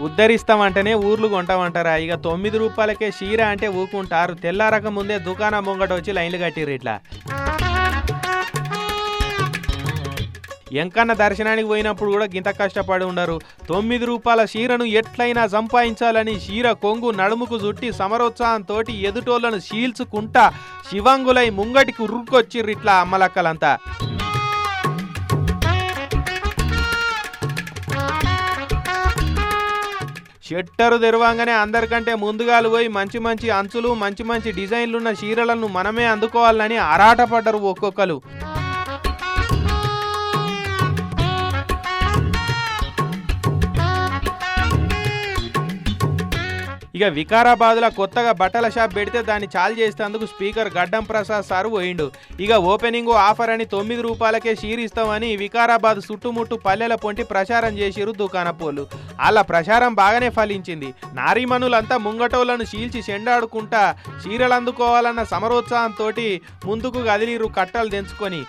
ఉద్ధరిస్తామంటేనే ఊర్లు కొంటామంటారా? ఇక 9 రూపాయలకే చీర అంటే ఊకుంటారు. తెల్లారక ముందే దుకాణం ముంగట వచ్చి లైన్లు కట్టిర్రు ఇట్లా. ఎంకన్న దర్శనానికి పోయినప్పుడు కూడా గింత కష్టపడి ఉండరు. 9 రూపాయల చీరను ఎట్లయినా సంపాదించాలని చీర కొంగు నడుముకు చుట్టి సమరోత్సాహంతో ఎదుటోళ్లను చీల్చుకుంటా శివంగులై ముంగటికి ఉరుక్కొచ్చిర్రు ఇట్లా అమ్మలక్కలంతా. షట్టరు తెరవంగానే అందరికంటే ముందుగాలు పోయి మంచి మంచి అంచులు మంచి మంచి డిజైన్లున్న చీరలను మనమే అందుకోవాలని ఆరాటపడ్డరు ఒక్కొక్కరు. ఇక వికారాబాద్లో కొత్తగా బట్టల షాప్ పెడితే దాన్ని చాలు చేసేందుకు స్పీకర్ గడ్డం ప్రసాద్ సారు పోయిండు. ఇక ఓపెనింగ్ ఆఫర్ అని 9 రూపాయలకే చీరిస్తామని వికారాబాద్ చుట్టుముట్టు పల్లెల పొంటి ప్రచారం చేసిరు దుకాణపోళ్ళు. అలా ప్రచారం బాగానే ఫలించింది. నారీమణులంతా ముంగటోళ్లను చీల్చి చెండాడుకుంటా చీరలు అందుకోవాలన్న సమరోత్సాహంతో ముందుకు కదిలిరు కట్టలు తెంచుకొని.